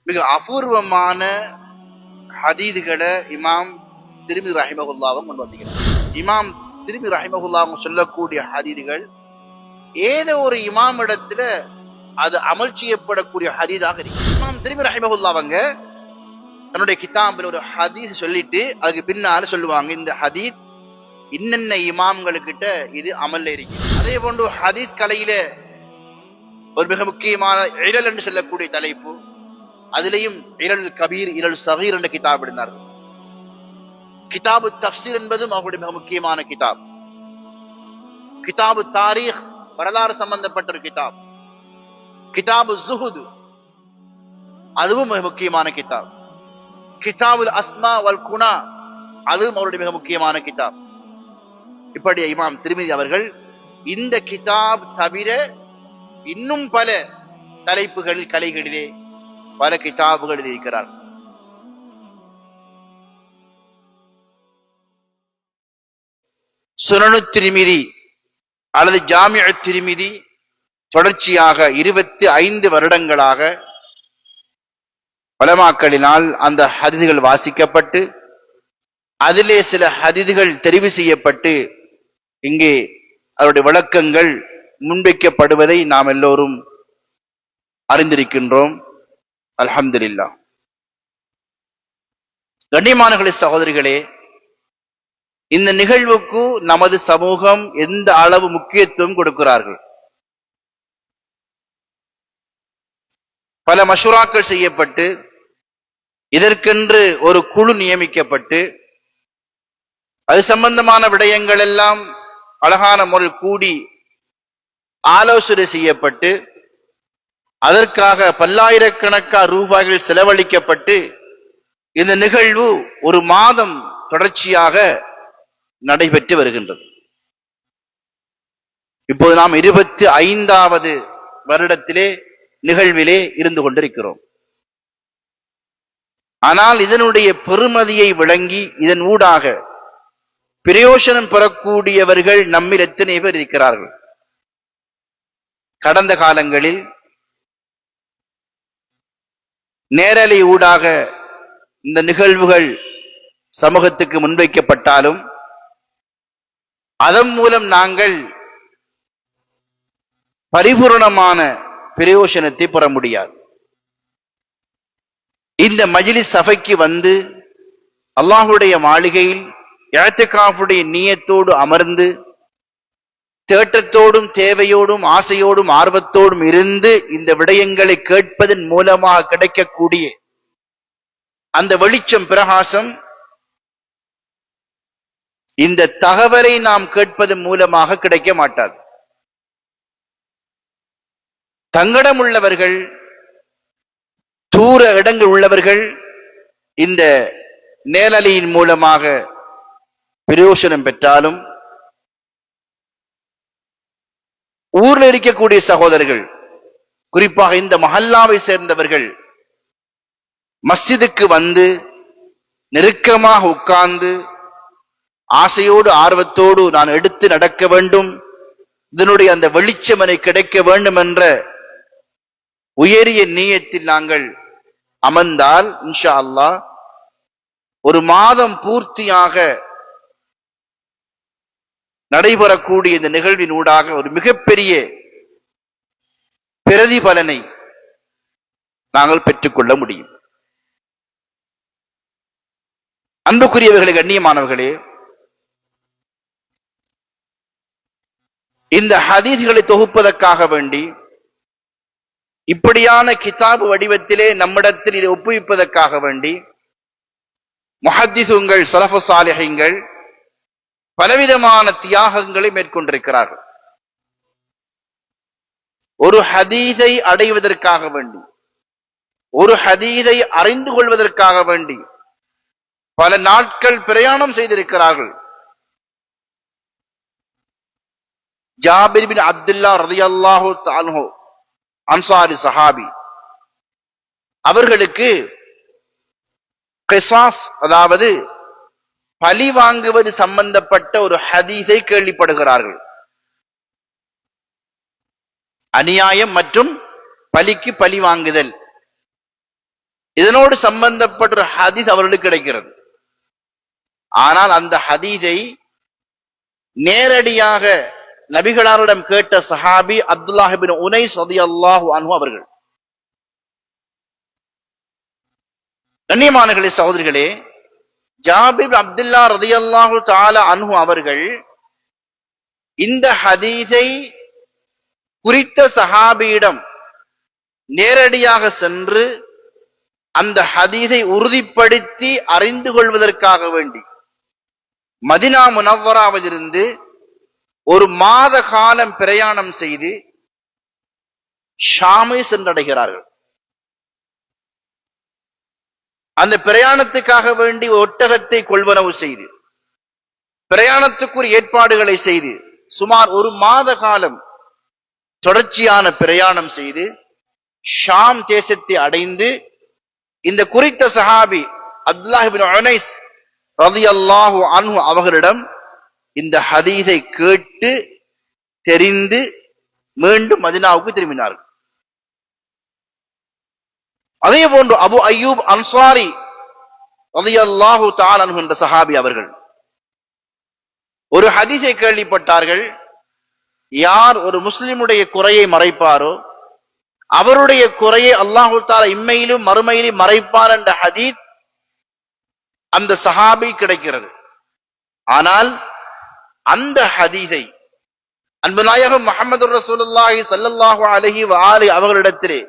மிக அபூர்வமான ஹதீதுகளை இமாம் திருமி ரஹிமஹுல்லாவும் கொண்டு வந்திருக்கிறார். இமாம் திருமி ரஹிமஹுல்லாவும் சொல்லக்கூடிய ஹதீதுகள் ஏதோ ஒரு இமாம் இடத்துல அது அமல் செய்யப்படக்கூடிய ஹதீதாக இருக்கு. இமாம் திருமி ரஹிமஹுல்லாவங்க தன்னுடைய கிதாபில் ஒரு ஹதீஸ் சொல்லிட்டு அதுக்கு பின்னால சொல்லுவாங்க, இந்த ஹதீஸ் இன்னென்ன இமாம்களுக்கிட்ட இது அமல்ல இருக்கு. அதே போன்று ஹதீஸ் கலையில ஒரு மிக முக்கியமான இழல் என்று சொல்லக்கூடிய தலைப்பு, அதிலேயும் இழல் கபீர் இழல் சகீர் என்ற கிதாப் எழுதினார்கள். கிதாபு தஃப்சீர் என்பதும் அவருடைய மிக முக்கியமான கிதாப். கிதாபு தாரீக் வரலாறு சம்பந்தப்பட்ட ஒரு கிதாப். கிதாபு ஜுஹுது அதுவும் மிக முக்கியமான கிதாப். கிதாபுல் அஸ்மா வல் குனா அதுவும் அவருடைய மிக முக்கியமான கிதாப். இப்படி இமாம் திருமிதி அவர்கள் இந்த கிதாப் தவிர இன்னும் பல தலைப்புகளில் கலைகளிலே பல கிதாபுகள் எழுதியிருக்கிறார். சுனனு திரிமிதி அல்லது ஜாமிஅ திரிமிதி தொடர்ச்சியாக 25 வருடங்களாக உலமாக்களினால் அந்த ஹதீதுகள் வாசிக்கப்பட்டு அதிலே சில ஹதீதுகள் தெரிவு செய்யப்பட்டு இங்கே அவருடைய விளக்கங்கள் முன்வைக்கப்படுவதை நாம் எல்லோரும் அறிந்திருக்கின்றோம். அல்ஹம்துலில்லாஹ். கண்ணியமானவர்களே, சகோதரிகளே, இந்த நிகழ்வுக்கு நமது சமூகம் எந்த அளவு முக்கியத்துவம் கொடுக்கிறார்கள்? பல மஷூராக்கள் செய்யப்பட்டு இதற்கென்று ஒரு குழு நியமிக்கப்பட்டு அது சம்பந்தமான விடயங்கள் எல்லாம் அழகான முறையில் கூடி ஆலோசனை செய்யப்பட்டு அதற்காக பல்லாயிரக்கணக்கான ரூபாய்கள் செலவழிக்கப்பட்டு இந்த நிகழ்வு ஒரு மாதம் தொடர்ச்சியாக நடைபெற்று வருகின்றது. இப்போது நாம் 25வது வருடத்திலே நிகழ்விலே இருந்து கொண்டிருக்கிறோம். ஆனால் இதனுடைய பெருமதியை விளங்கி இதன் ஊடாக பிரயோசனம் பெறக்கூடியவர்கள் நம்மில் எத்தனை பேர் இருக்கிறார்கள்? கடந்த காலங்களில் நேரலை ஊடாக இந்த நிகழ்வுகள் சமூகத்துக்கு முன்வைக்கப்பட்டாலும் அதன் மூலம் நாங்கள் பரிபூர்ணமான பிரயோசனத்தை பெற முடியாது. இந்த மஜ்லிஸ் சபைக்கு வந்து அல்லாஹ்வுடைய மாளிகையில் இஅ்திகாஃபுடைய நியத்தோடு அமர்ந்து தேட்டத்தோடும் தேவையோடும் ஆசையோடும் ஆர்வத்தோடும் இருந்து இந்த விடயங்களை கேட்பதன் மூலமாக கிடைக்கக்கூடிய அந்த வெளிச்சம் பிரகாசம் இந்த தகவலை நாம் கேட்பதன் மூலமாக கிடைக்க மாட்டாது. தங்கடம் உள்ளவர்கள், தூர இடங்கள் உள்ளவர்கள் இந்த நேரலையின் மூலமாக பிரயோசனம் பெற்றாலும் ஊர்ல இருக்கக்கூடிய சகோதரர்கள், குறிப்பாக இந்த மஹல்லாவை சேர்ந்தவர்கள் மஸ்ஜிதுக்கு வந்து நெருக்கமாக உட்கார்ந்து ஆசையோடு ஆர்வத்தோடு நான் எடுத்து நடக்க வேண்டும், இதனுடைய அந்த வெளிச்சம் எனக்கு கிடைக்க வேண்டும் என்ற உயரிய நீயத்தில் நாங்கள் அமர்ந்தால் இன்ஷா அல்லாஹ் ஒரு மாதம் பூர்த்தியாக நடைபெறக்கூடிய இந்த நிகழ்வின் ஊடாக ஒரு மிகப்பெரிய பிரதிபலனை நாங்கள் பெற்றுக்கொள்ள முடியும். அன்புக்குரியவர்களே, கண்ணியமானவர்களே, இந்த ஹதீஸ்களை தொகுப்பதற்காக வேண்டி இப்படியான கிதாபு வடிவத்திலே நம்மிடத்தில் இதை ஒப்புவிப்பதற்காக வேண்டி முஹத்திஸுங்கள் ஸலஃபு ஸாலிஹீன்கள் பலவிதமான தியாகங்களை மேற்கொண்டிருக்கிறார்கள். ஒரு ஹதீஸை அடைவதற்காக வேண்டி, ஒரு ஹதீஸை அறிந்து கொள்வதற்காக வேண்டி பல நாட்கள் பிரயாணம் செய்திருக்கிறார்கள். ஜாபிர் பின் அப்துல்லா ரலியல்லாஹு தஆலா அன்சாரி சஹாபி அவர்களுக்கு கிஸாஸ், அதாவது பழி வாங்குவது சம்பந்தப்பட்ட ஒரு ஹதீஸை கேள்விப்படுகிறார்கள். அநியாயம் மற்றும் பலிக்கு பழி வாங்குதல், இதனோடு சம்பந்தப்பட்ட ஒரு ஹதீஸ் அவர்களுக்கு கிடைக்கிறது. ஆனால் அந்த ஹதீஸை நேரடியாக நபிகளாரிடம் கேட்ட சஹாபி அப்துல்லாஹ் இப்னு உனைஸ் ரலியல்லாஹு அன்ஹு அவர்கள். கண்ணியமானவர்களே, சகோதரிகளே, ஜாபிர் அப்துல்லா ரலியல்லாஹு தஆலா அன்ஹு அவர்கள் இந்த ஹதீஸை குறித்த சஹாபியிடம் நேரடியாக சென்று அந்த ஹதீஸை உறுதிப்படுத்தி அறிந்து கொள்வதற்காக வேண்டி மதீனா முனவ்வராவிலிருந்து ஒரு மாத காலம் பிரயாணம் செய்து ஷாமை சென்றடைகிறார்கள். அந்த பிரயாணத்துக்காக வேண்டி ஒட்டகத்தை கொள்வனவு செய்து பிரயாணத்துக்குரிய ஏற்பாடுகளை செய்து சுமார் ஒரு மாத காலம் தொடர்ச்சியான பிரயாணம் செய்து ஷாம் தேசத்தை அடைந்து இந்த குறித்த சஹாபி அப்துல்லாஹ் இப்னு உனைஸ் ரலியல்லாஹு அன்ஹு அவர்களிடம் இந்த ஹதீஸை கேட்டு தெரிந்து மீண்டும் மதீனாவுக்கு திரும்பினார்கள். அதே போன்று அபு அய்யூப் அன்சாரி ரலியல்லாஹு தஆலா அன்ஹு என்ற சஹாபி அவர்கள் ஒரு ஹதீஸை கேள்விப்பட்டார்கள். யார் ஒரு முஸ்லிமுடைய குறையை மறைப்பாரோ அவருடைய குறையை அல்லாஹு தஆலா இம்மையிலும் மறுமையிலும் மறைப்பார் என்ற ஹதீஸ் அந்த சஹாபி கிடைக்கிறது. ஆனால் அந்த ஹதீஸை அன்பு நாயகம் முஹம்மது ரசூலுல்லாஹி ஸல்லல்லாஹு அலைஹி வஆலிஹி அவர்களிடத்திலே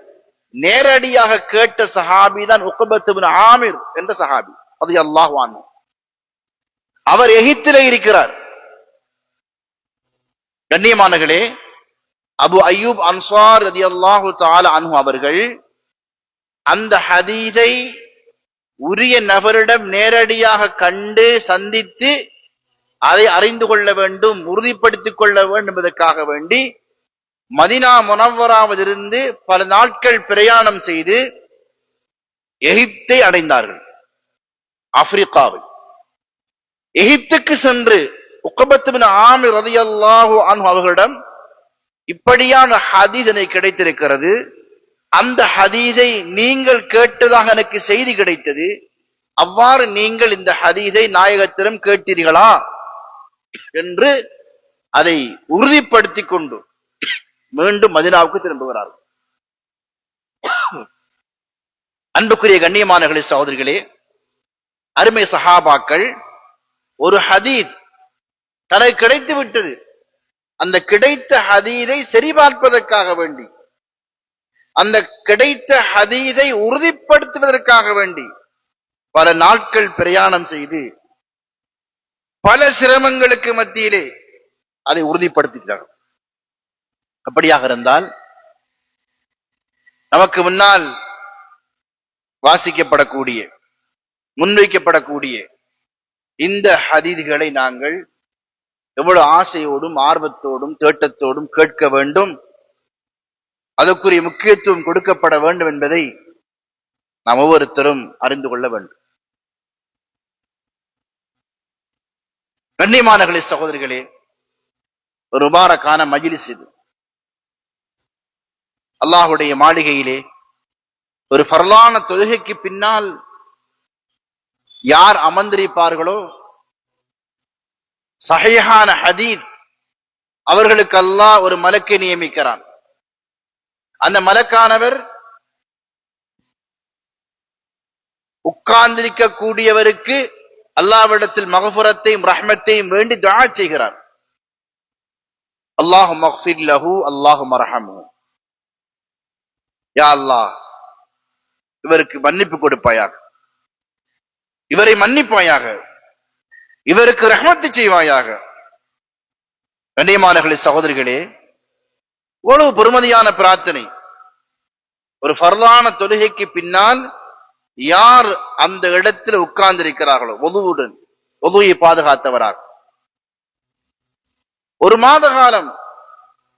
நேரடியாக கேட்ட சஹாபி தான் உக்பத் இப்னு ஆமிர் என்ற சஹாபி ரலியல்லாஹு அன்ஹு. அவர் எகிப்திலே இருக்கிறார். கண்ணியமானவர்களே, அபு அய்யூப் அன்சார் ரலியல்லாஹு தஆலா அன்ஹு அவர்கள் அந்த ஹதீஸை உரிய நபரிடம் நேரடியாக கண்டு சந்தித்து அதை அறிந்து கொள்ள வேண்டும், உறுதிப்படுத்திக் கொள்ள வேண்டும் என்பதற்காக வேண்டி மதீனா முனவ்வராவிலிருந்து பல நாட்கள் பிரயாணம் செய்து எகிப்தை அடைந்தார்கள். ஆப்பிரிக்காவை எகிப்துக்கு சென்று உக்பத் இப்னு ஆமிர் ரலியல்லாஹு அன்ஹு அவர்களிடம் இப்படியான ஹதீஸ் எனக்கு கிடைத்திருக்கிறது, அந்த ஹதீஸை நீங்கள் கேட்டதாக எனக்கு செய்தி கிடைத்தது, அவ்வாறு நீங்கள் இந்த ஹதீஸை நாயகத்திடம் கேட்டீர்களா என்று அதை உறுதிப்படுத்திக் கொண்டு மீண்டும் மதீனாவுக்கு திரும்புகிறார்கள். அன்புக்குரிய கண்ணியமானவர்களே, சகோதரிகளே, அருமை சஹாபாக்கள் ஒரு ஹதீஸ் தனக்கு கிடைத்து விட்டது, அந்த கிடைத்த ஹதீஸை சரிபார்ப்பதற்காக வேண்டி அந்த கிடைத்த ஹதீஸை உறுதிப்படுத்துவதற்காக வேண்டி பல நாட்கள் பிரயாணம் செய்து பல சிரமங்களுக்கு மத்தியிலே அதை உறுதிப்படுத்துகிறார்கள். அப்படியாக இருந்தால் நமக்கு முன்னால் வாசிக்கப்படக்கூடிய முன்வைக்கப்படக்கூடிய இந்த ஹதீஸ்களை நாங்கள் எவ்வளவு ஆசையோடும் ஆர்வத்தோடும் தேட்டத்தோடும் கேட்க வேண்டும், அதற்குரிய முக்கியத்துவம் கொடுக்கப்பட வேண்டும் என்பதை நாம் ஒவ்வொருத்தரும் அறிந்து கொள்ள வேண்டும். கண்ணியமானவர்களே, சகோதரிகளே, ஒரு முபாரக்கான மஜ்லிஸ் இது. அல்லாஹ்வுடைய மாளிகையிலே ஒரு ஃபர்லான தொழுகைக்கு பின்னால் யார் அமர்ந்திருப்பார்களோ சஹீஹான ஹதீஸ் அவர்களுக்கு அல்லாஹ் ஒரு மலக்கை நியமிக்கிறான். அந்த மலக்கானவர் உட்கார்ந்திருக்க கூடியவருக்கு அல்லாஹ்விடத்தில் மக்ஃபிரத்தையும் ரஹ்மத்தையும் வேண்டி துஆ செய்கிறார். அல்லாஹும்ம மக்ஃபிர் லஹு அல்லாஹும்ம ரஹம்ஹு, யா அல்லாஹ் இவருக்கு மன்னிப்பு கொடுப்பாயாக, இவரை மன்னிப்பாயாக, இவருக்கு ரஹ்மத்து செய்வாயாக. கண்ணியமானவர்களே, சகோதரிகளே, எவ்வளவு பெருமதியான பிரார்த்தனை. ஒரு ஃபர்லான தொழுகைக்கு பின்னால் யார் அந்த இடத்தில் உட்கார்ந்திருக்கிறார்களோ ஒதுவுடன் ஒதுவை பாதுகாத்தவராக ஒரு மாத காலம்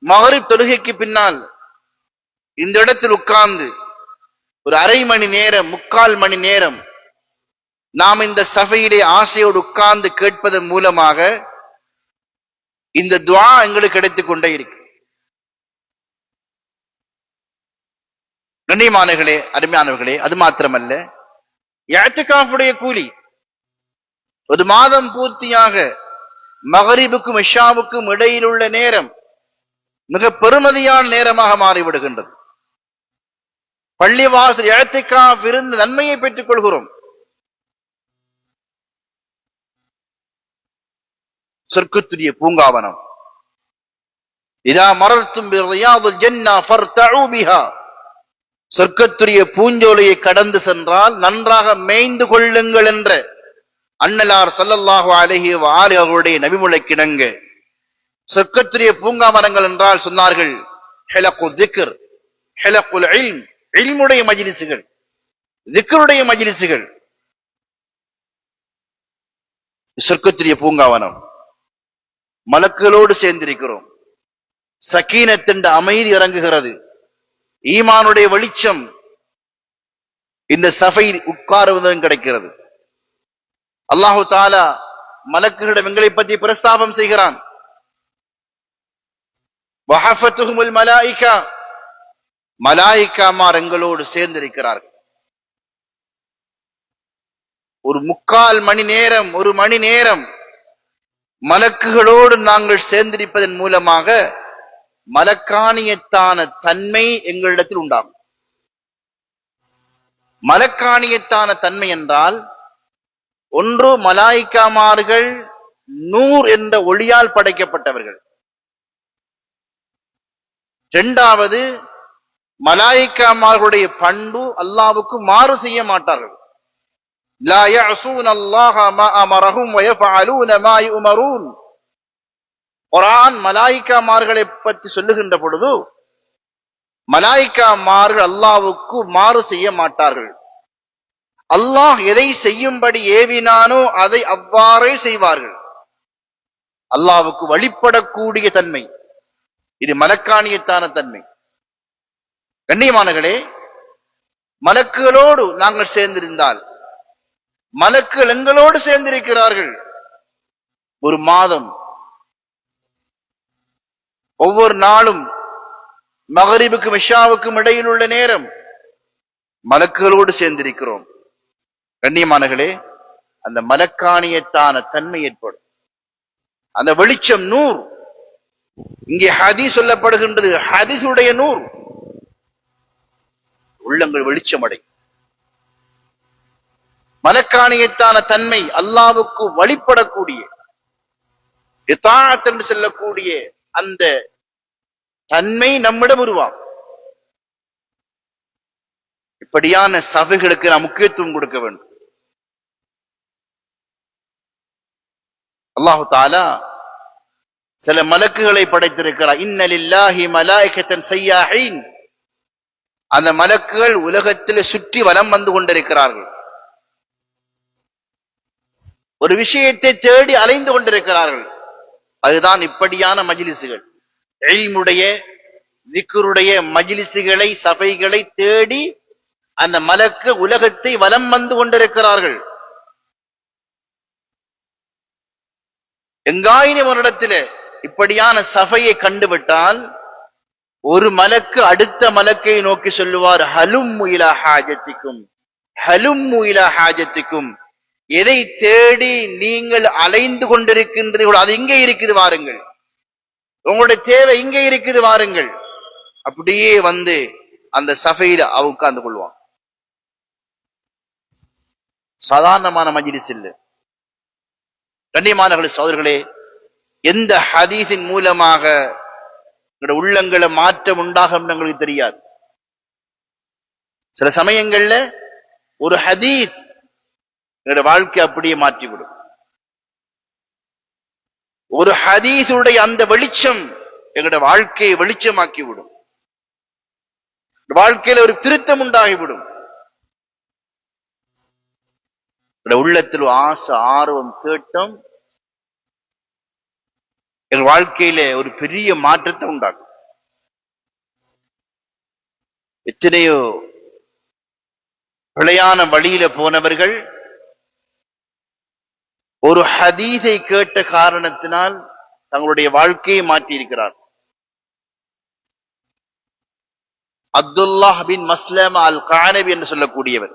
மகரிப் தொழுகைக்கு பின்னால் இந்த இடத்தில் உட்கார்ந்து ஒரு அரை மணி நேரம் 3/4 மணி நேரம் நாம் இந்த சபையிலே ஆசையோடு உட்கார்ந்து கேட்பதன் மூலமாக இந்த துஆ எங்களுக்கு கிடைத்துக் கொண்டே இருக்கு. கண்ணியமானவர்களே, அருமையானவர்களே, அது மாத்திரமல்ல, இஅ்திகாஃபுடைய கூலி ஒரு மாதம் பூர்த்தியாக மகரிபுக்கும் இஷாவுக்கும் இடையில் உள்ள நேரம் மிக பெருமதியான நேரமாக மாறிவிடுகின்றது. பள்ளிவாசல் இஅ்திகாஃப் இருந்து நன்மையை பெற்றுக் கொள்கிறோம். சொர்க்கத்துடைய பூங்காவனம், இதா மரர்தும் பிரியாதுல் ஜன்னா ஃபர்தஉ பிஹா, சொர்க்கத்துடைய பூஞ்சோலையை கடந்து சென்றால் நன்றாக மேய்ந்து கொள்ளுங்கள் என்ற அன்னலார் ஸல்லல்லாஹு அலைஹி வஆலிஹி அவருடைய நபிமுறைக்கிணங்க சொர்க்கத்துடைய பூங்காவனங்கள் என்றால் சொன்னார்கள் ஹலகு திக்ர், ஹலகுல் இல்ம், இல்முடைய மஜ்லிஸுகள், திக்ருடைய மஜ்லிஸுகள். சொர்க்கத்துடைய பூங்காவனம், மலக்குகளோடு சேர்ந்திருக்கிறோம். சக்கீனத் என்ற அமைதி இறங்குகிறது. ஈமானுடைய வெளிச்சம் இந்த சபையில் உட்காருவதும் கிடைக்கிறது. அல்லாஹு தஆலா மலக்குகளிடம் எங்களை பற்றி பிரஸ்தாபம் செய்கிறான். வஹஃபத்துஹுமுல் மலாயிகா, மலாயிகாமார் எங்களோடு சேர்ந்திருக்கிறார்கள். ஒரு 3/4 மணி நேரம், 1 மணி நேரம் மலக்குகளோடு நாங்கள் சேர்ந்திருப்பதன் மூலமாக மலக்காணியத்தான தன்மை எங்களிடத்தில் உண்டாகும். மலக்காணியத்தான தன்மை என்றால் ஒன்று, மலாயிகாமார்கள் நூர் என்ற ஒளியால் படைக்கப்பட்டவர்கள். இரண்டாவது, மலாயிகாமார்களுடைய பண்பு அல்லாஹ்வுக்கு மாறு செய்ய மாட்டார்கள். லா யஅஸூன அல்லாஹ மா அமரஹும் வ யஃஅலூன மா யுமரூன். குர்ஆன் மலாயிகாமார்களை பற்றி சொல்லுகின்ற பொழுது மலாயிகாமார்கள் அல்லாஹ்வுக்கு மாறு செய்ய மாட்டார்கள். அல்லாஹ் எதை செய்யும்படி ஏவினானோ அதை அவ்வாறே செய்வார்கள். அல்லாஹ்வுக்கு வழிபடக்கூடிய தன்மை, இது மலக்காணியத்தான தன்மை. கண்ணியமானவர்களே, மலக்குகளோடு நாங்கள் சேர்ந்திருந்தால், மலக்குகள் எங்களோடு சேர்ந்திருக்கிறார்கள். ஒரு மாதம் ஒவ்வொரு நாளும் மகரிபுக்கும் இஷாவுக்கும் இடையில் உள்ள நேரம் மலக்குகளோடு சேர்ந்திருக்கிறோம். கண்ணியமானவர்களே, அந்த மலக்காணியத்தான தன்மை ஏற்படும். அந்த வெளிச்சம் நூர். இங்கே ஹதீஸ் சொல்லப்படுகின்றது, ஹதீஸுடைய நூர். உள்ளங்கள் வெளிச்சம் அடை. மலக்காணியத்தான தன்மை அல்லாஹ்வுக்கு வழிபடக்கூடிய, இதாஅத் என்று சொல்லக்கூடிய அந்த தன்மை நம்மிடம் உருவாகும். இப்படியான சபைகளுக்கு நாம் முக்கியத்துவம் கொடுக்க வேண்டும். அல்லாஹு தஆலா சில மலக்குகளை படைத்திருக்கிறார். இன்ன லில்லாஹி மலாயிகத்தன் ஸய்யாஹீன். அந்த மலக்குகள் உலகத்தில் சுற்றி வலம் வந்து கொண்டிருக்கிறார்கள். ஒரு விஷயத்தை தேடி அலைந்து கொண்டிருக்கிறார்கள். அதுதான் இப்படியான மஜ்லிஸுகள். இல்முடைய, திக்ருடைய மஜ்லிஸுகளை, சபைகளை தேடி அந்த மலக்கு உலகத்தை வலம் வந்து கொண்டிருக்கிறார்கள். எங்காயினும் ஒரு இடத்திலே இப்படியான சபையை கண்டுவிட்டால் ஒரு மலக்கு அடுத்த மலக்கை நோக்கி சொல்லுவார், ஹலும்மு இலா ஹாஜத்திக்கும், ஹலும்மு இலா ஹாஜத்திக்கும். எதை தேடி நீங்கள் அலைந்து கொண்டிருக்கின்றீர்களோ அது இங்கே இருக்குது, வாருங்கள். உங்களுடைய தேவை இங்கே இருக்குது, வாருங்கள். அப்படியே வந்து அந்த சபையில உட்கார்ந்து கொள்வான். சாதாரணமான மஜ்லிஸ் இல்லை. கண்ணியமானவர்களே, சகோதரர்களே, எந்த ஹதீஸின் மூலமாக உள்ளங்களை மாற்றம் உண்டாகும் எங்களுக்கு தெரியாது. சில சமயங்கள்ல ஒரு ஹதீஸ் எங்களுடைய வாழ்க்கை அப்படியே மாற்றிவிடும். ஒரு ஹதீஸுடைய அந்த வெளிச்சம் எங்களுடைய வாழ்க்கையை வெளிச்சமாக்கிவிடும். வாழ்க்கையில ஒரு திருத்தம் உண்டாகிவிடும். உள்ளத்தில் ஆசை, ஆர்வம், தேட்டம் என் வாழ்க்கையில ஒரு பெரிய மாற்றத்தை உண்டாகும். எத்தனையோ பிழையான வழியில போனவர்கள் ஒரு ஹதீஸை கேட்ட காரணத்தினால் தங்களுடைய வாழ்க்கையை மாற்றி இருக்கிறார். அப்துல்லாஹ் பின் மஸ்லமா அல் கானபி என்று சொல்லக்கூடியவர்.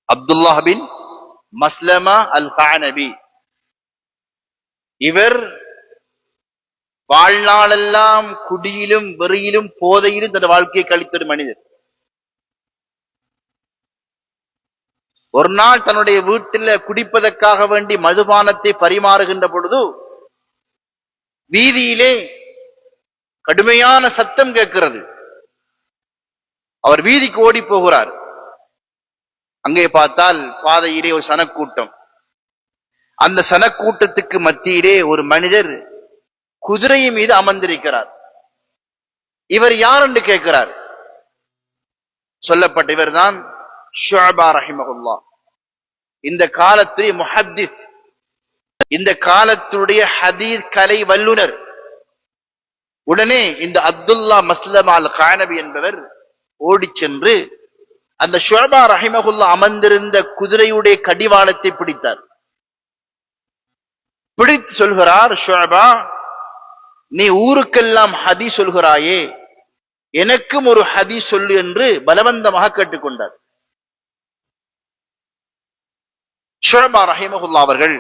அப்துல்லாஹ் பின் மஸ்லமா அல் கானபி, இவர் வாழ்நாளெல்லாம் குடியிலும் வெறியிலும் போதையிலும் தன் வாழ்க்கையை கழித்த ஒரு மனிதர். ஒரு நாள் தன்னுடைய வீட்டில் குடிப்பதற்காக வேண்டி மதுபானத்தை பரிமாறுகின்ற பொழுது வீதியிலே கடுமையான சத்தம் கேட்கிறது. அவர் வீதிக்கு ஓடி போகிறார். அங்கே பார்த்தால் பாதையிலே ஒரு சனக்கூட்டம். அந்த சனக்கூட்டத்துக்கு மத்தியிலே ஒரு மனிதர் குதிரை மீது அமர்ந்திருக்கிறார். இவர் யார் என்று கேட்கிறார். சொல்லப்பட்ட இவர் தான் ஷுஅபா ரஹிமஹுல்லாஹ். இந்த காலத்திலே முஹத்திஸ், இந்த காலத்துடைய ஹதீஸ் கலை வல்லுனர். உடனே இந்த அப்துல்லா மஸ்லமா அல் கானபி என்பவர் ஓடி சென்று அந்த ஷுஅபா ரஹிமஹுல்லாஹ் அமர்ந்திருந்த குதிரையுடைய கடிவாளத்தை பிடித்தார். பிடித்து சொல்கிறார், ஷுஅபா, நீ ஊருக்கெல்லாம் ஹதீஸ் சொல்கிறாயே, எனக்கும் ஒரு ஹதீஸ் சொல்லு என்று பலவந்தமாக கேட்டுக்கொண்டார். ஷுஅபா ரஹிமஹுல்லாஹ் அவர்கள்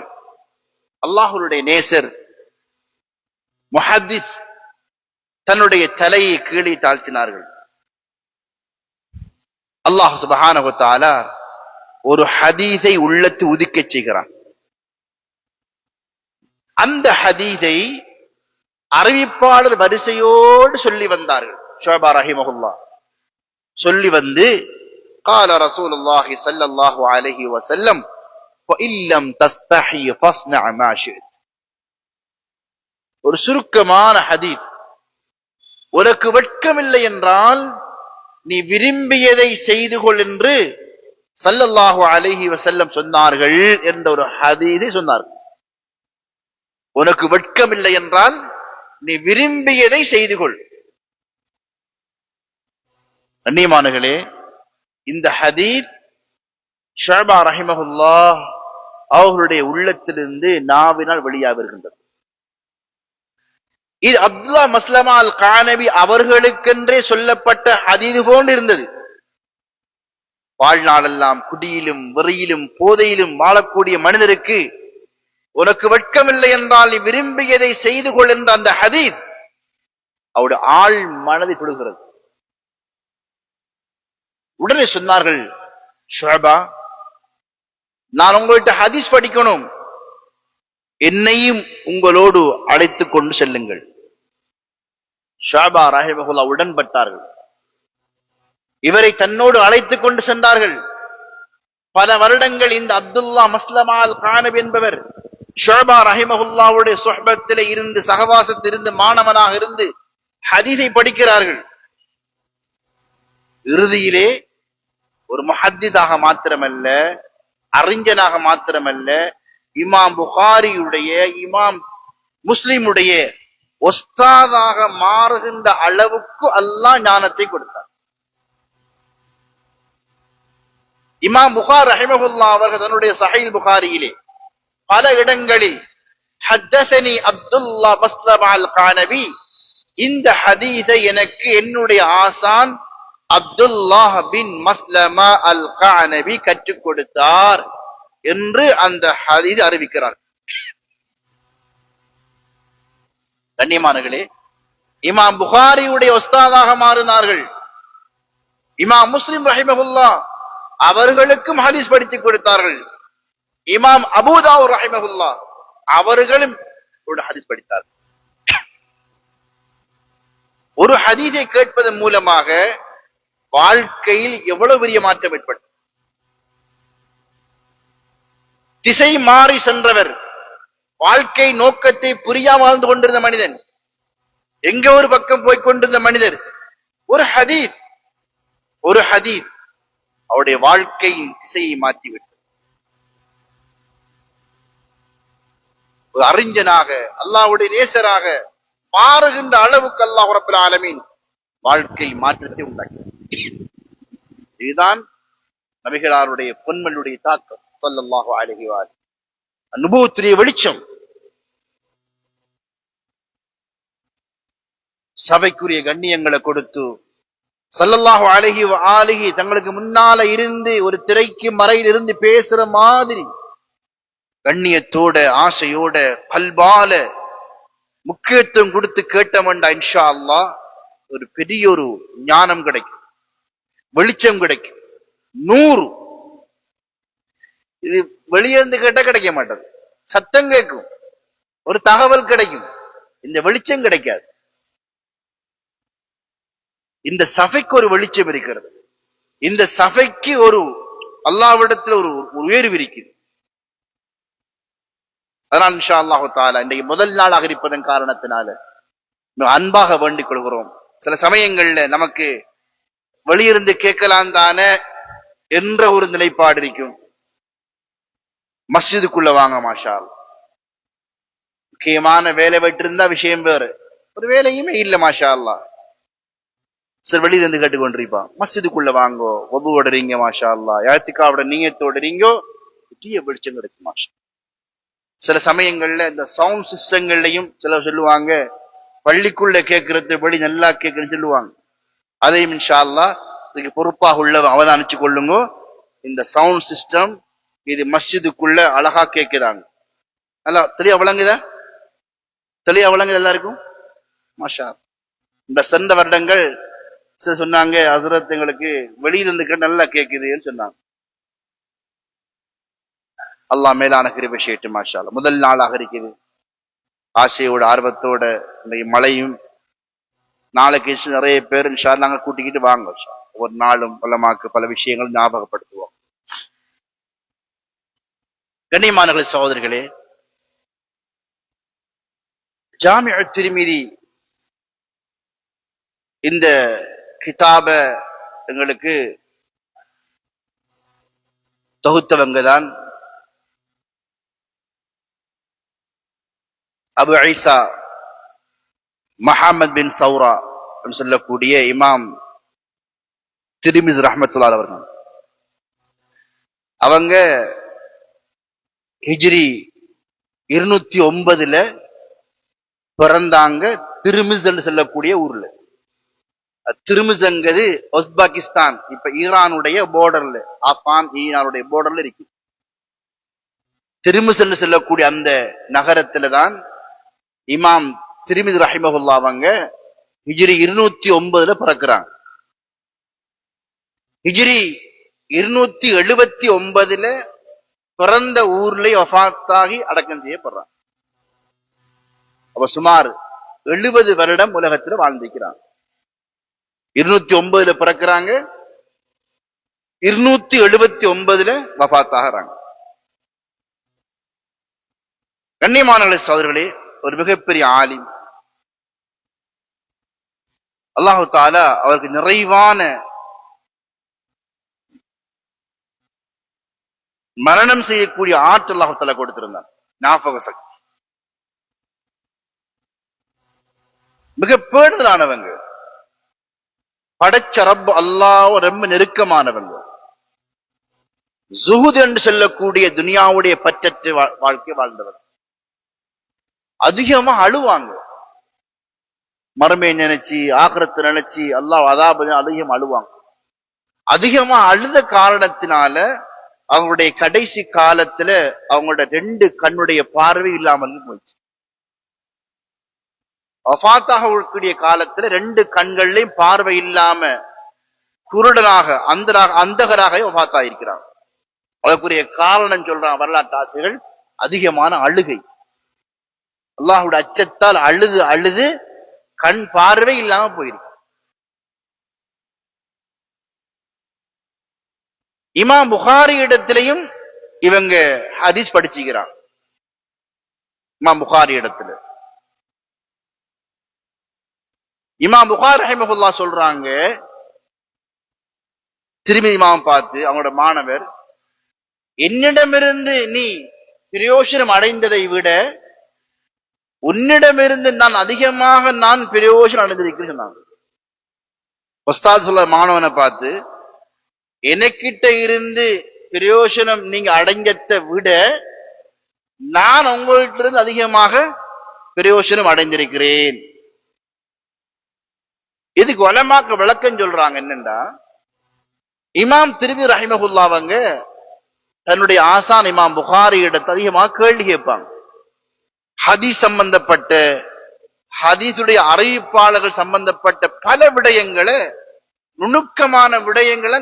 அல்லாஹ்வுடைய நேசர், முஹத்திஸ், தன்னுடைய தலையை கீழே தாழ்த்தினார்கள். அல்லாஹ் சுப்ஹானஹு வ தஆலா ஒரு ஹதீஸை உள்ளத்து உதிக்கச் செய்கிறான். அந்த ஹதீஸை அறிவிப்பாளர் வரிசையோடு சொல்லி வந்தார்கள். ஷுஅபா ரஹிமஹுல்லாஹ் சொல்லி வந்து, قال رسول الله صلى الله عليه وسلم وإن لم تستحي فاصنع ما شئت. ஒரு சுருக்கமான ஹதீஸ். உனக்கு வெட்கமில்லை என்றால் நீ விரும்பியதை செய்து கொள் என்று ஸல்லல்லாஹு அலைஹி வஸல்லம் சொன்னார்கள் என்ற ஒரு ஹதீஸை சொன்னார்கள். உனக்கு வெட்கமில்லை என்றால் நீ விரும்பியதை செய்து கொள். கண்ணியமானவர்களே, இந்த ஹதீஸ் ஷுஅபா ரஹிமஹுல்லாஹ் அவர்களுடைய உள்ளத்திலிருந்து நாவினால் வெளியாக வருகின்றது. இது அப்துல்லா மஸ்லமா அல் கானபி அவர்களுக்கென்றே சொல்லப்பட்ட ஹதீஸ் போன்று இருந்தது. வாழ்நாளெல்லாம் குடியிலும் வெறியிலும் போதையிலும் வாழக்கூடிய மனிதருக்கு உனக்கு வெட்கமில்லை என்றால் நீ விரும்பியதை செய்து கொள் என்ற அந்த ஹதீஸ் அவருடைய ஆள் மனதை தொடுகிறது. உடனே சொன்னார்கள், ஷுஅபா, நான் உங்கள்கிட்ட ஹதீஸ் படிக்கணும், என்னையும் உங்களோடு அழைத்துக் கொண்டு செல்லுங்கள். ஷுஅபா ரஹிமஹுல்லாஹ் உடன்பட்டார்கள். இவரை தன்னோடு அழைத்துக் கொண்டு சென்றார்கள். பல வருடங்கள் இந்த அப்துல்லா மஸ்லமா அல் கானபி என்பவர் ஷுஅபா ரஹிமஹுல்லாஹ்வுடைய சுஹ்பத்திலே இருந்து, சகவாசத்தில் இருந்து, மாணவனாக இருந்து ஹதீஸை படிக்கிறார்கள். இறுதியிலே ஒரு முஹத்திஸாக மாத்திரமல்ல, அறிஞனாக மாத்திரமல்ல, இமாம் புகாரியுடைய, இமாம் முஸ்லிமுடைய உஸ்தாதாக மாறுகின்ற அளவுக்கு அல்லாஹ் ஞானத்தை கொடுத்தார். இமாம் புகாரி ரஹிமஹுல்லாஹ் அவர்கள் தன்னுடைய ஸஹீஹ் புகாரியிலே பல இடங்களில் ஹத்தஸனி அப்துல்லா மஸ்லமா அல் கானபி, இந்த ஹதீஸை எனக்கு என்னுடைய ஆசான் அப்துல்லாஹ் பின் மஸ்லமா அல் கானபி கற்றுக் கொடுத்தார் என்று அந்த ஹதீஸ் அறிவிக்கிறார். கண்ணியமானவர்களே, இமாம் புகாரியுடைய உஸ்தாதாக மாறினார்கள். இமாம் முஸ்லிம் ரஹிமஹுல்லாஹ் அவர்களுக்கும் ஹதீஸ் படித்துக் கொடுத்தார்கள். இமாம் அபூ தாவூத் ரஹிமஹுல்லாஹ் அவர்களும் ஹதீஸ் படித்தார்கள். ஒரு ஹதீஸை கேட்பதன் மூலமாக வாழ்க்கையில் எவ்வளவு பெரிய மாற்றம் ஏற்பட்டது. திசை மாறி சென்றவர், வாழ்க்கை நோக்கத்தை புரியாமல் வாழ்ந்து கொண்டிருந்த மனிதன், எங்க ஒரு பக்கம் போய் கொண்டிருந்த மனிதர், ஒரு ஹதீஸ் அவருடைய வாழ்க்கையின் திசையை மாற்றிவிட்டது. ஒரு அறிஞனாக, அல்லாஹ்வுடைய நேசராக மாறுகின்ற அளவுக்கு அல்லாஹ் ரப்பல் ஆலமீன் வாழ்க்கை மாற்றத்தை உண்டாக்கினார். இதுதான் நபிகளாருடைய பொன்மலுடைய தாக்கம். ஸல்லல்லாஹு அலைஹி வஸல்லம் நுபுவத்துடைய வெளிச்சம். சபைக்குரிய கண்ணியங்களை கொடுத்து, ஸல்லல்லாஹு அலைஹி வஆலிஹி தங்களுக்கு முன்னால இருந்து ஒரு திரைக்கு மறையில் இருந்து பேசுற மாதிரி கண்ணியத்தோட ஆசையோட கல்பால முக்கியத்துவம் கொடுத்து கேட்டவன்டா இன்ஷா அல்லாஹ் ஒரு பெரிய ஒரு ஞானம் கிடைக்கும், வெளிச்சம் கிடைக்கும். 100 இது வெளியிருந்து கேட்டா கிடைக்க மாட்டது. சத்தம் கேட்கும், ஒரு தகவல் கிடைக்கும், இந்த வெளிச்சம் கிடைக்காது. இந்த சபைக்கு ஒரு வெளிச்சம் இருக்கிறது, இந்த சபைக்கு ஒரு அல்லாஹ்விடத்தில் ஒரு உயர்வு இருக்குது. அதனால் இன்ஷா அல்லாஹு தஆலா இன்றைக்கு முதல் நாளாக இருப்பதன் காரணத்தினால அன்பாக வேண்டிக் கொள்கிறோம். சில சமயங்கள்ல நமக்கு வெளியிருந்து கேட்கலாம் தானே என்ற ஒரு நிலைப்பாடு இருக்கும். மஸ்ஜிதுக்குள்ள வாங்க மாஷா அல்லாஹ். முக்கியமான வேலை விட்டிருந்தா விஷயம் வேறு, ஒரு வேலையுமே இல்ல மாஷா அல்லாஹ், சில வெளியிலிருந்து கேட்டுக்கொண்டிருப்பான். மஸ்ஜிதுக்குள்ள வாங்கோ, ஒதுவோடுறீங்க மாஷா அல்லாஹ், யாத்திகாவோட நீயத்தோடுறீங்கோ, பெரிய வெளிச்சம் கிடைக்கும் மாஷா. சில சமயங்கள்ல இந்த சவுண்ட் சிஸ்டங்கள்லையும் சில சொல்லுவாங்க பள்ளிக்குள்ள கேட்கறது வெளி நல்லா கேட்கறதுன்னு சொல்லுவாங்க. அதையும் இன்ஷா அல்லாஹ் இதுக்கு பொறுப்பாக உள்ள அவதானிச்சு கொள்ளுங்க. இந்த சவுண்ட் சிஸ்டம் இது மஸ்ஜிதுக்குள்ள அழகா கேட்குதாங்க, நல்லா தெளிவா விளங்குதா? தெளிவா விளங்குது எல்லாருக்கும் மாஷா. இந்த சென்ற வருடங்கள் சொன்னாங்க ஹஸ்ரத் எங்களுக்கு வெளியிலிருந்து நல்லா கேட்குதுன்னு சொன்னாங்க. அல்லாஹ் மேலான கிருபை செய்யட்டும் மாஷா அல்லாஹ். முதல் நாளாக இருக்குது, ஆசையோட ஆர்வத்தோட. இன்னைக்கு மழையும் நாளைக்கு நிறைய பேர் இன்ஷா அல்லாஹ் நாங்க கூட்டிக்கிட்டு வாங்க. ஒரு நாளும் பலமாக்கு பல விஷயங்கள் ஞாபகப்படுத்துவோம். கண்ணியமானவர்களே, சகோதரர்களே, ஜாமிஅ திர்மிதி இந்த கிதாப எங்களுக்கு தொகுத்தவங்க தான் அபு ஈசா முஹம்மது பின் சௌரா சொல்லக்கூடிய இமாம் திர்மிதி ரஹ்மத்துல்லாஹி அவர்கள். அவங்க ஹிஜ்ரி 209 பிறந்தாங்க, திருமிஸ் என்று சொல்லக்கூடிய ஊர்ல. திருமிஸ்ங்கிறது உஸ்பெகிஸ்தான், இப்ப ஈரானுடைய போர்டர்ல, ஆப்கான் ஈரானுடைய போர்டர்ல இருக்கு. திருமிஸ் என்று சொல்லக்கூடிய அந்த நகரத்துல தான் இமாம் திர்மிதி ரஹிமஹுல்லாஹ் அவங்க ஹிஜ்ரி 209 பிறக்கிறாங்க. ஹிஜ்ரி 279 பிறந்த ஊர்ல வஃபாத்தாகி அடக்கம் செய்யப்படுறாங்க. அப்ப சுமார் 70 வருடம் உலகத்தில் வாழ்ந்திருக்கிறாங்க. 209 பிறக்கிறாங்க, 279 வஃபாத்தாகிறாங்க. கண்ணியமானவர்களே, சகோதரர்களே, ஒரு மிகப்பெரிய ஆலிம். அல்லாஹு தஆலா அவருக்கு நிறைவான மரணம் செய்யக்கூடிய ஆற்றல் அல்லாஹு தஆலா கொடுத்திருந்தார், ஞாபக சக்தி. மிக பேணுதலானவங்க, படைச்ச ரப் அல்லாஹ் ரொம்ப நெருக்கமானவங்க. ஜுஹுத் என்று சொல்லக்கூடிய துனியாவுடைய பற்றற்ற வாழ்க்கை வாழ்ந்தவர். அதிகமா அழுவாங்க, மறுமை நினைச்சு ஆகிரத்தை நினைச்சு அல்லாஹ் அதாப அதிகம் அழுவாங்க. அதிகமா அழுத காரணத்தினால அவங்களுடைய கடைசி காலத்துல அவங்களோட 2 கண்ணுடைய பார்வை இல்லாமல் போயிடுச்சு. வஃபாத்தாக இருக்கக்கூடிய காலத்துல 2 கண்கள்லையும் பார்வை இல்லாம குருடனாக அந்தகராக வஃபாத்தாக இருக்கிறாங்க. அதற்குரிய காரணம் சொல்றான் வரலாற்று ஆசிரியர்கள், அதிகமான அழுகை. அல்லாஹ்வுடைய அச்சத்தால் அழுது அழுது கண் பார்வை இல்லாம போயிருக்கு. இமாம் புகாரி இடத்திலையும் இவங்க ஹதீஸ் படிச்சுக்கிறாங்க. இமாம் புகாரி இடத்துல இமாம் புகாரி ரஹிமஹுல்லாஹ் சொல்றாங்க, திருமிதி இமாம் பார்த்து அவங்களோட மாணவர், என்னிடமிருந்து நீ பிரயோஜனம் அடைந்ததை விட உன்னிடமிருந்து நான் அதிகமாக பிரயோஜனம் அடைந்திருக்கிறேன் சொன்னாங்க. உஸ்தாத் சொல்ற மாணவனை பார்த்து, எனக்கிட்ட இருந்து பிரயோஜனம் நீங்க அடைஞ்சதை விட நான் உங்கள்கிட்ட இருந்து அதிகமாக பிரயோஜனம் அடைந்திருக்கிறேன். இதுக்கு உலமாக்கு விளக்கம் சொல்றாங்க என்னன்னா, இமாம் திரிமி ரஹிமஹுல்லாவங்க தன்னுடைய ஆசான் இமாம் புகாரி இடத்து அதிகமாக கேள்வி கேட்பாங்க. ஹதீஸ் சம்பந்தப்பட்ட, ஹதீஸுடைய அறிவிப்பாளர்கள் சம்பந்தப்பட்ட பல விடயங்களை, நுணுக்கமான விடயங்களை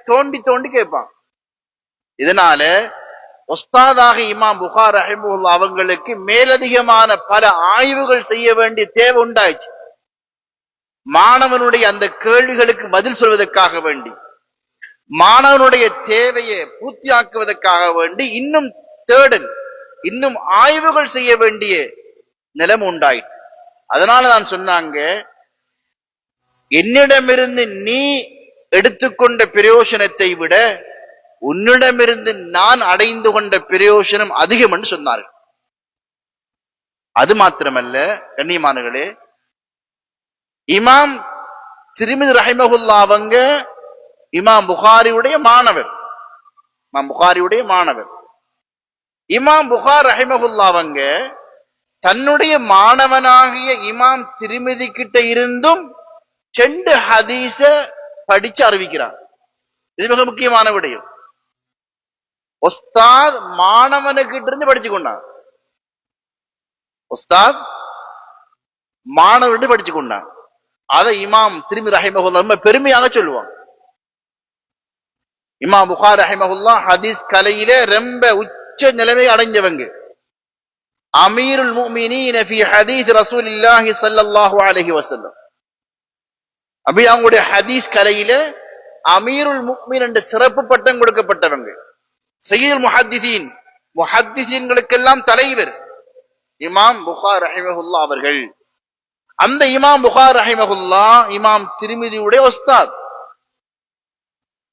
தோண்டி தோண்டி கேட்பாங்க. இதனால உஸ்தாதாக இமாம் புகார் ரஹிமஹுல்லா அவங்களுக்கு மேலதிகமான பல ஆய்வுகள் செய்ய வேண்டிய தேவை உண்டாயிடுச்சு. மாணவனுடைய அந்த கேள்விகளுக்கு பதில் சொல்வதற்காக வேண்டி, மாணவனுடைய தேவையை பூர்த்தியாக்குவதற்காக வேண்டி இன்னும் தேடல், இன்னும் ஆய்வுகள் செய்ய வேண்டிய நிலைமை உண்டாயிற்று. அதனால நான் சொன்னாங்க, என்னிடமிருந்து நீ எடுத்துக்கொண்ட பிரயோசனத்தை விட உன்னிடமிருந்து நான் அடைந்து கொண்ட பிரயோசனம் அதிகம் என்று சொன்னார்கள். அது மாத்திரமல்ல கண்ணியமானவர்களே, இமாம் திரிமிதி ரஹிமஹுல்லா அவங்க இமாம் புகாரியுடைய மாணவர். இமாம் புகார் ரஹிமஹுல்லா அவங்க தன்னுடைய மாணவனாகிய இமாம் திரிமிதி கிட்ட இருந்தும் 2 ஹதீஸ படிச்சு அறிவிக்கிறார். இது மிக முக்கியமான விடயம். உஸ்தாத் மாணவனுக்கிட்ட இருந்து படிச்சு கொண்டான். உஸ்தாத் மாணவர்கிட்ட படிச்சு கொண்டான். அதை இமாம் திரிமி ரஹிமஹுல்லா ரொம்ப பெருமையாக சொல்லுவாங்க. இமாம் புகார் ரஹிமஹுல்லா ஹதீஸ் கலையில ரொம்ப உச்ச நிலைமை அடைஞ்சவங்க. அமீருல் முஃமினீன ஃபீ ஹதீஸ் ரசூலுல்லாஹி ஸல்லல்லாஹு அலைஹி வஸல்லம். அப்படி அவங்களுடைய ஹதீஸ் கலையில அமீருல் முஃமின் என்ற சிறப்பு பட்டம் கொடுக்கப்பட்டவங்க. சய்யிதுல் முஹத்திஸீன், முஹத்திஸீன்களுக்கெல்லாம் தலைவர் இமாம் புகார் ரஹிமஹுல்லா அவர்கள். அந்த இமாம் புகார் ரஹிமஹுல்லா இமாம் திரிமிதியுடைய உஸ்தாத்.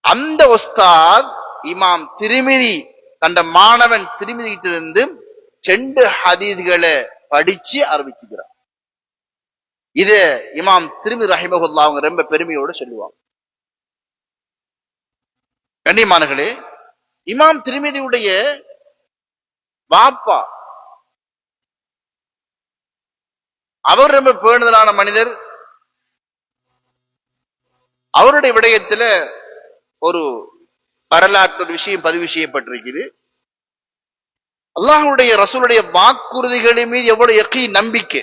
அந்த உஸ்தாத் இமாம் திரிமிதி தந்த மாணவன் திரிமிதியிலிருந்து 2 ஹதீஸ்களை படிச்சு அறிவிச்சுக்கிறார். இது இமாம் திரிமிதி ரஹிமஹுல்லா அவங்க ரொம்ப பெருமையோடு சொல்லுவாங்க. கண்ணியமானவர்களே, இமாம் திரிமிதியுடைய வாப்பா அவர் ரொம்ப பேணுதலான மனிதர். அவருடைய விடயத்துல ஒரு வரலாற்று விஷயம் பதிவு செய்யப்பட்டிருக்குது. அல்லாஹ்வுடைய ரசூலுடைய வாக்குறுதிகளின் மீது எவ்வளவு யகீன், நம்பிக்கை.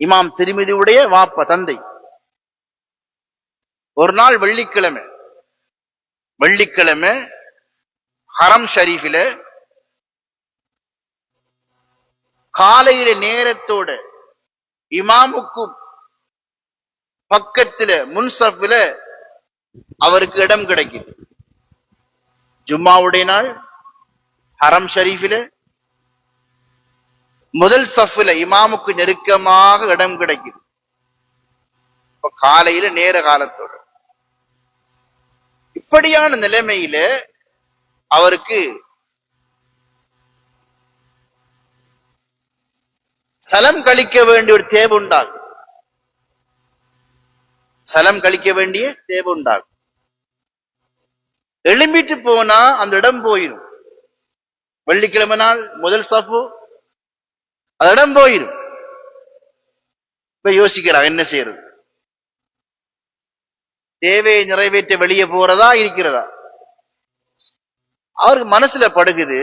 இமாம் திரிமிதியுடைய வாப்பா, தந்தை, ஒரு நாள் வெள்ளிக்கிழமை ஹரம் ஷரீஃபில காலையில நேரத்தோட இமாமுக்கு பக்கத்துல முன்சஃப்ல அவருக்கு இடம் கிடைக்குது. ஜும்மாவுடைய நாள் ஹரம் ஷரீஃபில முதல் சஃப்ல இமாமுக்கு நெருக்கமாக இடம் கிடைக்குது. காலையில நேர காலத்தோட இப்படியான நிலைமையில அவருக்கு சலம் கழிக்க வேண்டிய ஒரு தேவை உண்டாகும். எழும்பிட்டு போனா அந்த இடம் போயிடும். வெள்ளிக்கிழமை நாள் முதல் சஃபு, அந்த இடம் போயிடும். இப்ப யோசிக்கிறார், என்ன செய்யறது? தேவையை நிறைவேற்ற வெளியே போறதா இருக்கிறதா? அவருக்கு மனசுல படுகுது,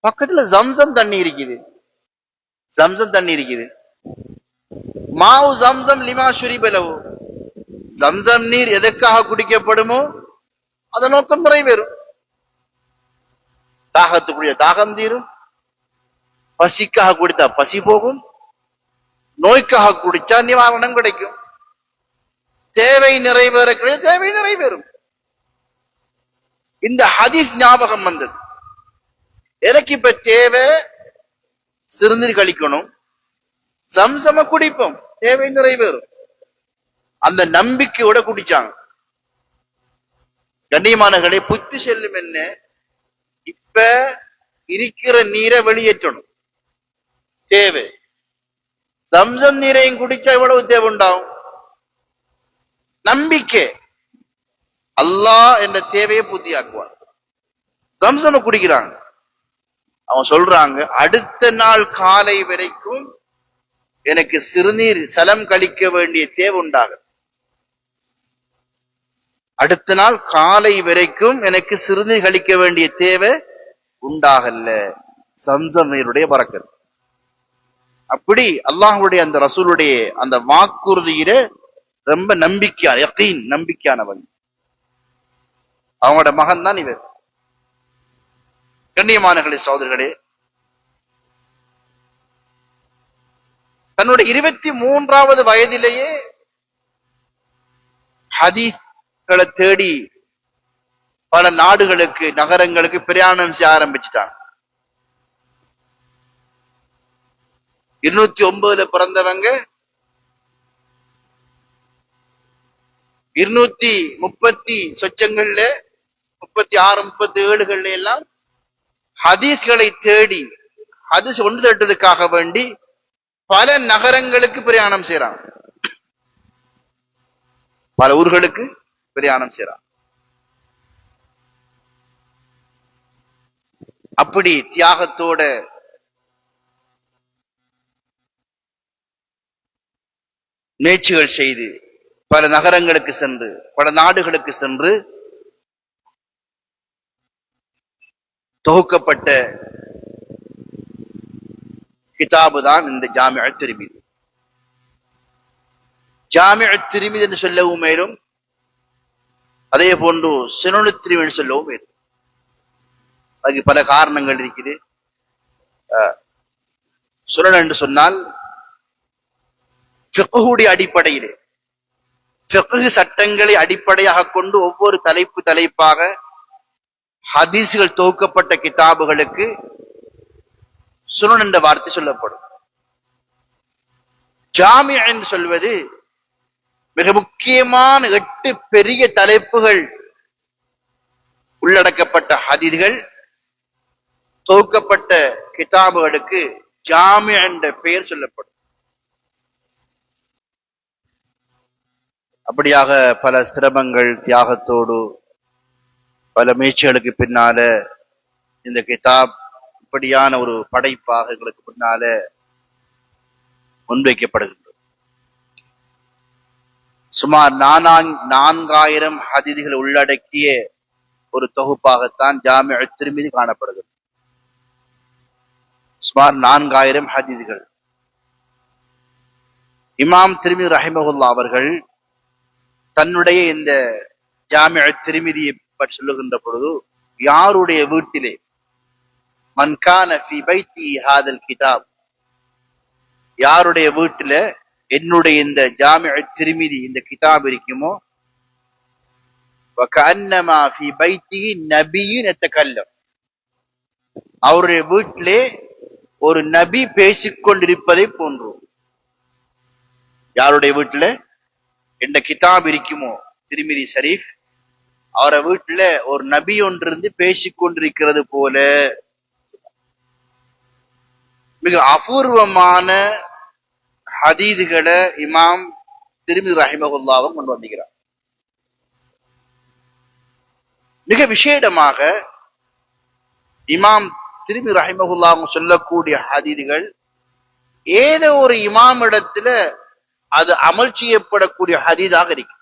பக்கத்துல ஜம்சம் தண்ணி இருக்குது. மாவு ஜம்சம் லிமா ஷுரிபலவு. ஜம்சம் நீர் எதற்காக குடிக்கப்படுமோ அந்த நோக்கம் நிறைவேறும். தாகத்துக்குரிய தாகம் தீரும், பசிக்காக குடித்தா பசி போகும், நோய்க்காக குடிச்சா நிவாரணம் கிடைக்கும். தேவை நிறைவேறும். இந்த ஹதீஸ் ஞாபகம் வந்தது. எனக்கு இப்ப தேவை சிறுநீர் கழிக்கணும், சம்சம குடிப்போம், தேவை நிறைவேறும். அந்த நம்பிக்கையோட குடிச்சாங்க. கண்ணியமானவர்களே, புத்தி செல்லும் என்ன, இப்ப இருக்கிற நீரை வெளியேற்றணும், தேவை. சம்சம் நீரையும் குடிச்சா எவ்வளவு தேவை உண்டாகும்? நம்பிக்கை, அல்லாஹ் என்ற தேவையை பூர்த்தியாக்குவான். சம்சம குடிக்கிறாங்க. அவன் சொல்றாங்க, அடுத்த நாள் காலை வரைக்கும் எனக்கு சிறுநீர் சலம் கழிக்க வேண்டிய தேவை உண்டாகும். அடுத்த நாள் காலை வரைக்கும் எனக்கு சிறுநீர் கழிக்க வேண்டிய தேவை உண்டாகல்ல. சம்சம் நீருடைய பரக்கத். அப்படி அல்லாஹ்வுடைய அந்த ரசூலுடைய அந்த வாக்குறுதியில ரொம்ப நம்பிக்கையானவன். அவங்களோட மகன் தான் இவர். கண்ணியமானவர்களே, சகோதரர்களே, தன்னுடைய 23வது வயதிலேயே ஹதீஸ்களை தேடி பல நாடுகளுக்கு நகரங்களுக்கு பிரயாணம் செய்ய ஆரம்பிச்சிட்டான். 209 பிறந்தவங்க 230 சொச்சங்கள்ல 36 37 எல்லாம் ஹதீஸ்களை தேடி ஹதீஸ் ஒன்று திரட்டுவதற்காக வேண்டி பல நகரங்களுக்கு பிரயாணம் செய்யறான். பல ஊர்களுக்கு பிரயாணம் செய்யறான். அப்படி தியாகத்தோட முயற்சிகள் செய்து பல நகரங்களுக்கு சென்று பல நாடுகளுக்கு சென்று தொகுக்கப்பட்ட கிதாபு தான் இந்த ஜாமிஅ திர்மிதி. ஜாமிஅ திர்மிதி என்று சொல்லவும் மேலும், அதே போன்று சுனனு திர்மிதி என்று சொல்லவும் மேலும். அதுக்கு பல காரணங்கள் இருக்குது. சுனன் என்று சொன்னால் ஃபிக்ஹுடைய அடிப்படையிலே, ஃபிக்ஹ் சட்டங்களை அடிப்படையாக கொண்டு ஒவ்வொரு தலைப்பாக ஹதீஸ்கள் தொகுக்கப்பட்ட கிதாபுகளுக்கு சுனன் என்ற வார்த்தை சொல்லப்படும். ஜாமிஅ என்று சொல்வது மிக முக்கியமான 8 பெரிய தலைப்புகள் உள்ளடக்கப்பட்ட ஹதீஸ்கள் தொகுக்கப்பட்ட கிதாபுகளுக்கு ஜாமிஅ என்ற பெயர் சொல்லப்படும். அப்படியாக பல சிரமங்கள் தியாகத்தோடு பல முயற்சிகளுக்கு பின்னால இந்த கிதாப் இப்படியான ஒரு படைப்பாக எங்களுக்கு பின்னால முன்வைக்கப்படுகின்றது. சுமார் 4000 ஹதீஸ்கள் உள்ளடக்கிய ஒரு தொகுப்பாகத்தான் ஜாமிஅ திர்மிதி காணப்படுகிறது. சுமார் 4000 ஹதீஸ்கள். இமாம் திர்மிதி ரஹிமஹுல்லாஹ் அவர்கள் தன்னுடைய இந்த ஜாமிஅ திர்மிதியை பற்றி சொல்லுகின்ற பொழுது, யாருடைய வீட்டிலே மன் கான ஃபீ பைத்தி ஹாதல் கிதாப், யாருடைய வீட்டில என்னுடைய இந்த ஜாமிஅ திர்மிதி இந்த கிதாப் இருக்குமோ, வகஅன்னமா ஃபீ பைத்திஹி நபிய்யுன் யதகல்லம், அவருடைய வீட்டிலே ஒரு நபி பேசிக்கொண்டிருப்பதை போன்று. யாருடைய வீட்டில இந்த கிதாப் இருக்குமோ திர்மிதி ஷரீஃப், அவரை வீட்டுல ஒரு நபி ஒன்றிருந்து பேசிக்கொண்டிருக்கிறது போல. மிக அபூர்வமான ஹதீஸ்களை இமாம் திர்மிதி ரஹிமஹுல்லாஹ் கொண்டு வந்திருக்கிறார். மிக விசேடமாக இமாம் திர்மிதி ரஹிமஹுல்லாஹ் சொல்லக்கூடிய ஹதீஸ்கள் ஏதோ ஒரு இமாம் இடத்துல அது அமல் செய்யப்படக்கூடிய ஹதீஸாக இருக்கு.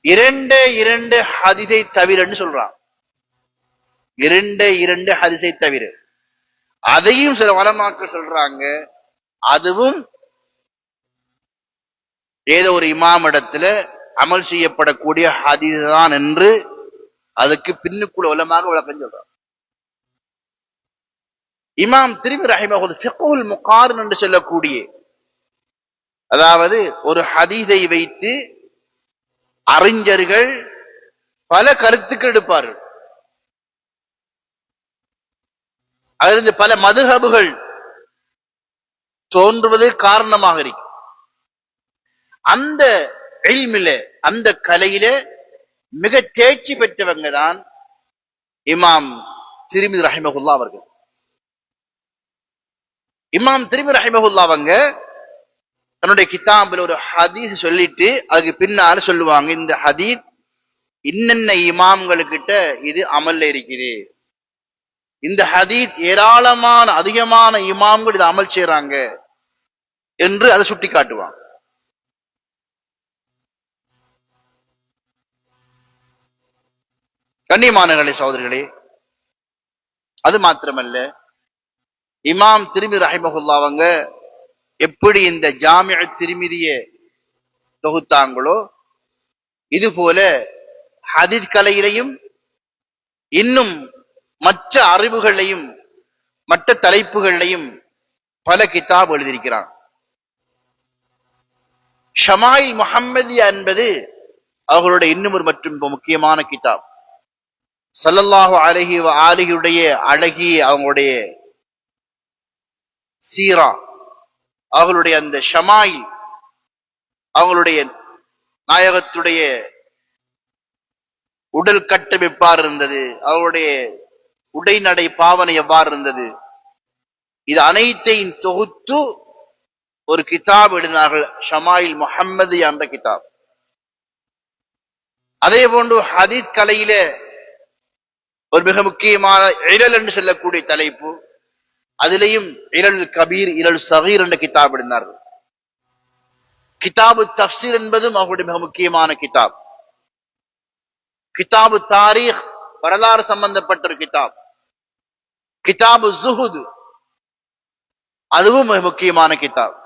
2 ஹதீஸை தவிரன்னு சொல்றான். 2 ஹதீஸை தவிர. அதையும் சில உலமாக்கள் சொல்றாங்க, அதுவும் ஏதோ ஒரு இமாம் இடத்துல அமல் செய்யப்படக்கூடிய ஹதீஸ் தான் என்று அதுக்கு பின்னுக்குள்ள உலமாக விளக்கம் சொல்றாங்க. இமாம் திர்மிதி ரஹிமஹுல்லாஹ் ஃபிக்ஹுல் முகாரின் என்று சொல்லக்கூடிய, அதாவது ஒரு ஹதீஸை வைத்து அறிஞர்கள் பல கருத்துக்கள் எடுப்பார்கள். அதிலிருந்து பல மதுஹபுகள் தோன்றுவது காரணமாக இருக்கு. அந்த இல்மிலே, அந்த கலையில மிக தேர்ச்சி பெற்றவங்க தான் இமாம் திர்மிதி ரஹிமஹுல்லாஹ் அவர்கள். இமாம் திர்மிதி ரஹிமஹுல்லாஹ் அவங்க தன்னுடைய கிதாபில் ஒரு ஹதீஸ் சொல்லிட்டு அதுக்கு பின்னால சொல்லுவாங்க, இந்த ஹதீஸ் இன்னென்ன இமாம்களுக்கிட்ட இது அமல்ல இருக்குது, இந்த ஹதீஸ் ஏராளமான அதிகமான இமாம்கள் இதை அமல் செய்யறாங்க என்று அதை சுட்டி காட்டுவாங்க. கண்ணியமானவர்களே, சகோதரர்களே, அது மாத்திரமல்ல, இமாம் திர்மிதி ரஹிமஹுல்லாஹ் அவங்க எப்படி இந்த ஜாமிஅ திர்மிதியை தொகுத்தாங்களோ இது போல ஹதீஸ் கலையிலையும் இன்னும் மற்ற அறிவுகளையும் மற்ற தலைப்புகளையும் பல கிதாப் எழுதியிருக்கிறார். ஷமாயில் முஹம்மதியா என்பது அவர்களுடைய இன்னும் ஒரு மற்றும் முக்கியமான கிதாப். ஸல்லல்லாஹு அலைஹி வ ஆலிஹியுடைய அழகிய அவங்களுடைய சீரா, அவர்களுடைய அந்த ஷமாயில், அவங்களுடைய நாயகத்துடைய உடல் கட்டம் எவ்வாறு இருந்தது, அவருடைய உடைநடை பாவனை எவ்வாறு இருந்தது, இது அனைத்தையும் தொகுத்து ஒரு கிதாப் எழுதினார்கள், ஷமாயில் முஹம்மது என்ற கிதாப். அதே போன்று ஹதீஸ் கலையில ஒரு மிக முக்கியமான இழல் என்று சொல்லக்கூடிய தலைப்பு, அதிலேயும் இழல் கபீர் இழல் சகீர் என்ற கிதாப் எழுதினார்கள். கிதாபு தஃப்சீர் என்பதும் அவர்களுடைய மிக முக்கியமான கிதாப். கிதாபு தாரீக், வரலாறு சம்பந்தப்பட்ட ஒரு கிதாப். கிதாபு ஜுஹுத், அதுவும் மிக முக்கியமான கிதாப்.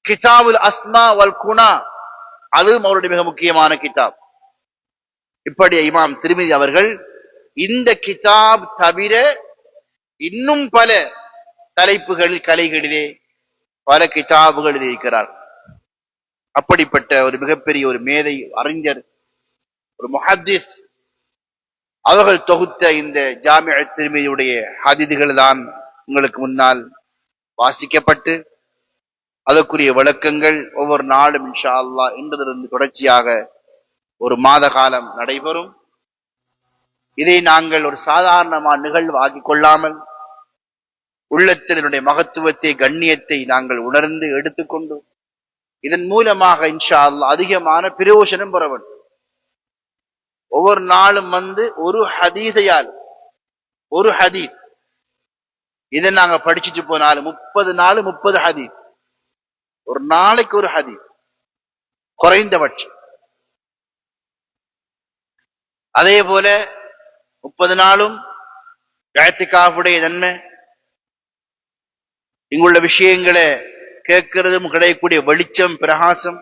கிதாபுல் அஸ்மா வல் குனா, அதுவும் அவருடைய மிக முக்கியமான கிதாப். இப்படி இமாம் திர்மிதி அவர்கள் இந்த கிதாப் தவிர இன்னும் பல தலைப்புகளில் கலைகளிலே பல கிதாபுகள் எழுதியிருக்கிறார். அப்படிப்பட்ட ஒரு மிகப்பெரிய ஒரு மேதை அறிஞர், ஒரு முஹத்திஸ், அவர்கள் தொகுத்த இந்த ஜாமிஅ திர்மிதியுடைய ஹதீதுகள் தான் உங்களுக்கு முன்னால் வாசிக்கப்பட்டு அதற்குரிய விளக்கங்கள் ஒவ்வொரு நாளும் இன்ஷா அல்லாஹ் இன்றிலிருந்து தொடர்ச்சியாக ஒரு மாத காலம் நடைபெறும். இதை நாங்கள் ஒரு சாதாரணமான நிகழ்வு ஆக்கிக் கொள்ளாமல் உள்ளத்தில் என்னுடைய மகத்துவத்தை, கண்ணியத்தை நாங்கள் உணர்ந்து எடுத்துக்கொண்டு இதன் மூலமாக இன்ஷா அல்லாஹ் அதிகமான பிரயோஜனம் பெற வேண்டும். ஒவ்வொரு நாளும் ஒரு ஹதீஸையால், ஒரு ஹதீஸ் இதை நாங்க படிச்சுட்டு போனாலும் 30 நாள் 30 ஹதீஸ், ஒரு நாளைக்கு ஒரு ஹதீஸ் குறைந்தபட்சம். அதே போல 30 நாளும் இஅ்திகாஃபுடைய நன்மை, இங்குள்ள விஷயங்களை கேட்கிறதும் கிடைக்கக்கூடிய வெளிச்சம், பிரகாசம்,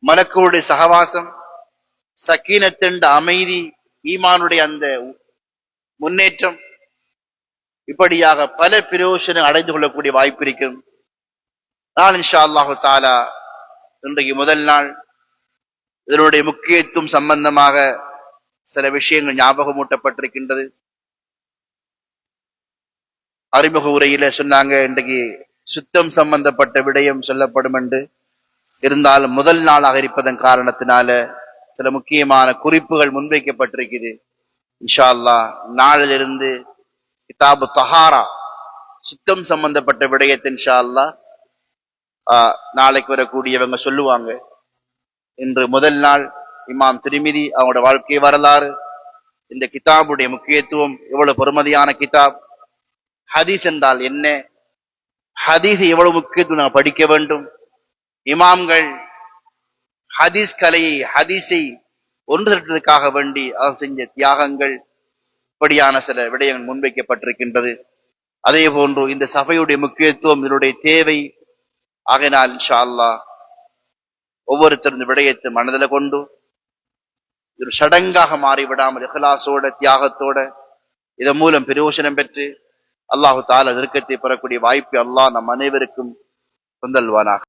மலக்குடைய சகவாசம், சக்கீனத்தின் அமைதி, ஈமானுடைய அந்த முன்னேற்றம், இப்படியாக பல பிரயோஜனம் அடைந்து கொள்ளக்கூடிய வாய்ப்பு இருக்கும். நான் இன்ஷா அல்லாஹு தஆலா இன்றைக்கு முதல் நாள் இதனுடைய முக்கியத்துவம் சம்பந்தமாக சில விஷயங்கள் ஞாபகமூட்டப்பட்டிருக்கின்றது. அறிமுக உரையில சொன்னாங்க, இன்றைக்கு சுத்தம் சம்பந்தப்பட்ட விடயம் சொல்லப்படும் என்று. இருந்தாலும் முதல் நாளாக இருப்பதன் காரணத்தினால சில முக்கியமான குறிப்புகள் முன்வைக்கப்பட்டிருக்குது. இன்ஷா அல்லாஹ் நாளிலிருந்து கிதாபு தஹாரா, சுத்தம் சம்பந்தப்பட்ட விடயத்தை இன்ஷா அல்லாஹ் நாளைக்கு வரக்கூடியவங்க சொல்லுவாங்க. இன்று முதல் நாள் இமாம் திர்மிதி அவங்களோட வாழ்க்கை வரலாறு, இந்த கிதாபுடைய முக்கியத்துவம், எவ்வளவு பெருமதியான கிதாப், ஹதீஸ் என்றால் என்ன, ஹதீஸ் எவ்வளவு முக்கியத்துவம் நாங்கள் படிக்க வேண்டும், இமாம்கள் ஹதீஸ் கலையை, ஹதீஸை ஒன்று திரட்டுவதற்காக வேண்டி அவர் செஞ்ச தியாகங்கள், இப்படியான சில விடயங்கள் முன்வைக்கப்பட்டிருக்கின்றது. அதே போன்று இந்த சபையுடைய முக்கியத்துவம், இதனுடைய தேவை. ஆகையினால் இன்ஷா அல்லாஹ் ஒவ்வொருத்தரும் இந்த விடயத்தை மனதில் கொண்டு ஒரு சடங்காக மாறிவிடாமல் இஹ்லாஸோட, தியாகத்தோட இதன் மூலம் பிரயோஜனம் பெற்று அல்லாஹு தஆலா நெருக்கத்தை பெறக்கூடிய வாய்ப்பை அல்லாஹ் நம் அனைவருக்கும் தந்தல்வானாக.